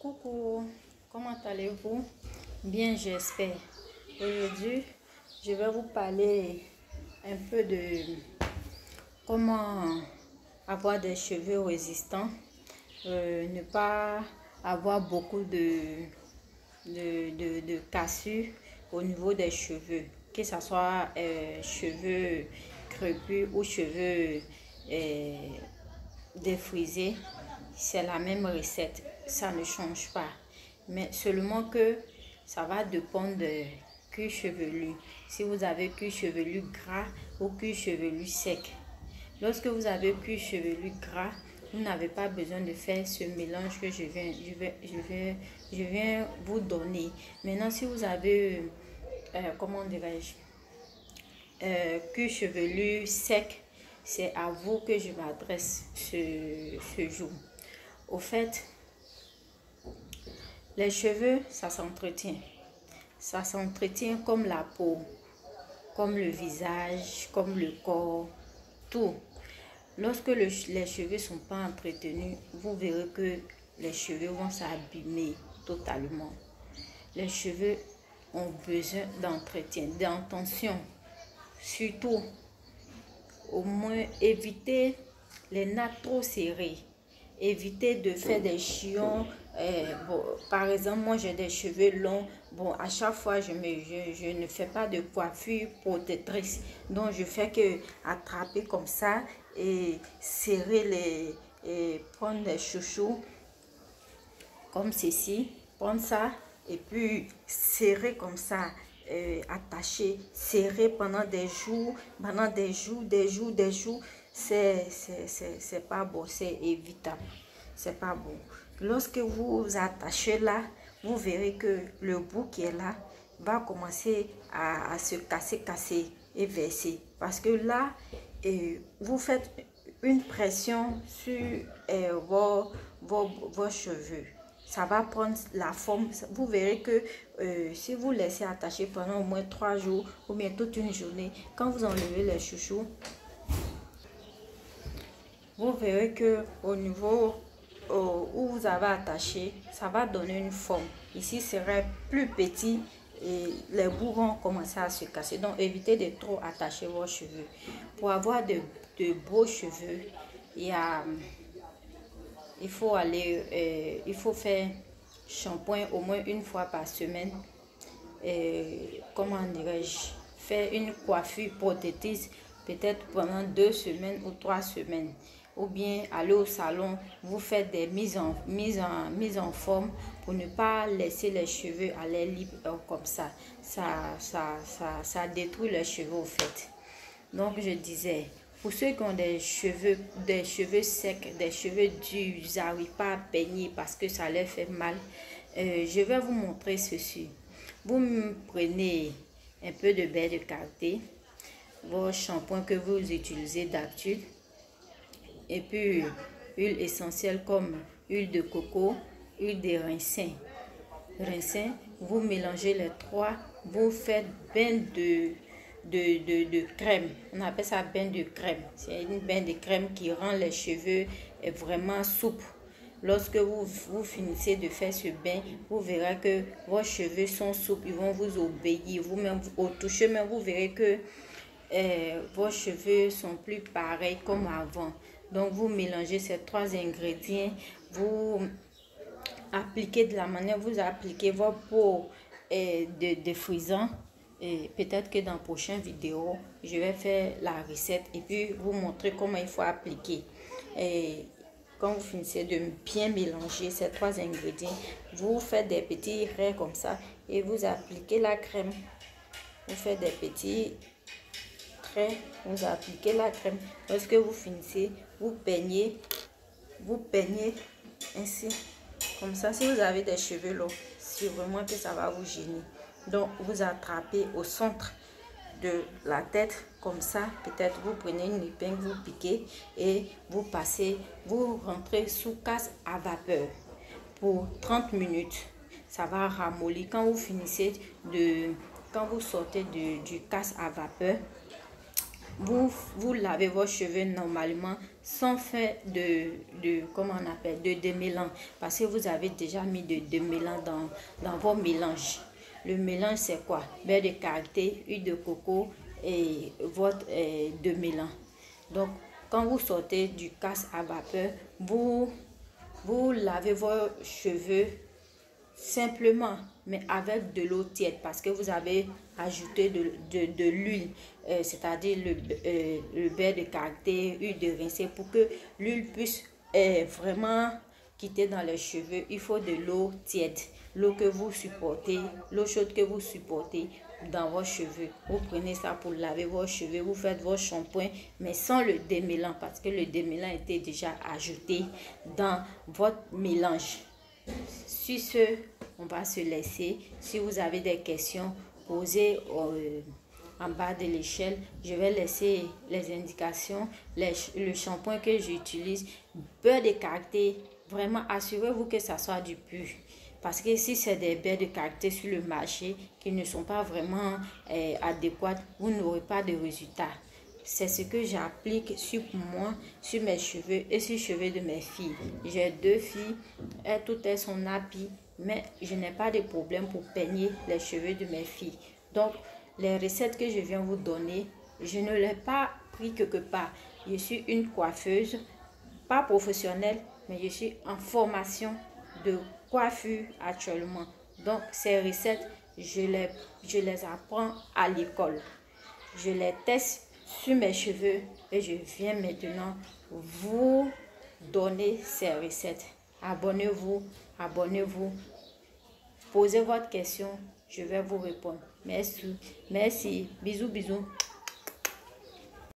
Coucou, comment allez-vous? Bien, j'espère. Aujourd'hui, je vais vous parler un peu de comment avoir des cheveux résistants, ne pas avoir beaucoup de cassures au niveau des cheveux, que ce soit cheveux crépus ou cheveux défrisés. C'est la même recette, ça ne change pas, mais seulement que ça va dépendre de cuir chevelu. Si vous avez cuir chevelu gras ou cuir chevelu sec. Lorsque vous avez cuir chevelu gras, vous n'avez pas besoin de faire ce mélange que je viens vous donner. Maintenant, si vous avez comment dirais-je, cuir chevelu sec, c'est à vous que je m'adresse ce jour. Au fait, les cheveux, ça s'entretient. Ça s'entretient comme la peau, comme le visage, comme le corps, tout. Lorsque les cheveux ne sont pas entretenus, vous verrez que les cheveux vont s'abîmer totalement. Les cheveux ont besoin d'entretien, d'attention. Surtout, au moins éviter les nattes trop serrées. Éviter de faire des chignon. Par exemple, moi j'ai des cheveux longs. Bon, à chaque fois, je ne fais pas de coiffure protectrice. Donc, je fais que attraper comme ça et serrer et prendre des chouchous comme ceci. Prendre ça et puis serrer comme ça. Attacher, serrer pendant des jours, des jours. C'est pas bon, c'est évitable, c'est pas bon. Lorsque vous attachez là, vous verrez que le bout qui est là va commencer à se casser et verser, parce que là vous faites une pression sur vos cheveux. Ça va prendre la forme. Vous verrez que si vous laissez attacher pendant au moins 3 jours ou bien toute une journée, quand vous enlevez les chouchous, vous verrez que au niveau où vous avez attaché, ça va donner une forme. Ici serait plus petit et les bouts vont commencer à se casser. Donc évitez de trop attacher vos cheveux. Pour avoir de beaux cheveux, il faut faire shampoing au moins une fois par semaine. Comment dirais-je, faire une coiffure prothétique peut-être pendant 2 semaines ou 3 semaines, ou bien aller au salon, vous faites des mises en forme pour ne pas laisser les cheveux à l'air libre comme ça. Ça détruit les cheveux au fait. Donc je disais, pour ceux qui ont des cheveux secs, des cheveux durs, ils n'arrivent pas à peigner parce que ça leur fait mal, je vais vous montrer ceci. Vous prenez un peu de beurre de karité, vos shampoings que vous utilisez d'habitude, et puis huile essentielle comme huile de coco, huile de ricin. Vous mélangez les trois, vous faites bain de crème. On appelle ça bain de crème. C'est une bain de crème qui rend les cheveux vraiment souples. Lorsque vous finissez de faire ce bain, vous verrez que vos cheveux sont souples, ils vont vous obéir. Vous-même, au toucher, même vous verrez que vos cheveux sont plus pareils comme avant. Donc, vous mélangez ces 3 ingrédients, vous appliquez de la manière, vous appliquez votre peau de frisant. Et peut-être que dans la prochaine vidéo, je vais faire la recette et puis vous montrer comment il faut appliquer. Et quand vous finissez de bien mélanger ces 3 ingrédients, vous faites des petits raies comme ça et vous appliquez la crème. Vous faites des petits traits, vous appliquez la crème. Lorsque vous finissez, vous peignez ainsi, comme ça. Si vous avez des cheveux longs, c'est vraiment que ça va vous gêner. Donc, vous attrapez au centre de la tête, comme ça. Peut-être vous prenez une épingle, vous piquez et vous passez, vous rentrez sous casse à vapeur pour 30 minutes. Ça va ramollir. Quand vous finissez quand vous sortez du casse à vapeur, vous lavez vos cheveux normalement sans faire comment on appelle, de démêlant, parce que vous avez déjà mis de démêlant dans vos mélanges. Le mélange c'est quoi? Beurre de karité, huile de coco et votre démêlant. Donc quand vous sortez du casse à vapeur, vous lavez vos cheveux simplement, mais avec de l'eau tiède, parce que vous avez ajouté de l'huile, c'est-à-dire le beurre de karité, huile de rincée. Pour que l'huile puisse vraiment quitter dans les cheveux, il faut de l'eau tiède, l'eau que vous supportez, l'eau chaude que vous supportez dans vos cheveux. Vous prenez ça pour laver vos cheveux, vous faites vos shampoings, mais sans le démêlant, parce que le démêlant était déjà ajouté dans votre mélange. Sur ce, on va se laisser. Si vous avez des questions, posez en bas de l'échelle. Je vais laisser les indications, le shampoing que j'utilise, beurre de karité. Vraiment, assurez-vous que ça soit du pur. Parce que si c'est des beurres de karité sur le marché qui ne sont pas vraiment adéquats, vous n'aurez pas de résultat. C'est ce que j'applique sur moi, sur mes cheveux et sur les cheveux de mes filles. J'ai 2 filles, toutes elles sont nappies, mais je n'ai pas de problème pour peigner les cheveux de mes filles. Donc, les recettes que je viens vous donner, je ne les ai pas pris quelque part. Je suis une coiffeuse, pas professionnelle, mais je suis en formation de coiffure actuellement. Donc, ces recettes, je les apprends à l'école. Je les teste sur mes cheveux et je viens maintenant vous donner ces recettes. Abonnez-vous, posez votre question, je vais vous répondre. Merci, bisous.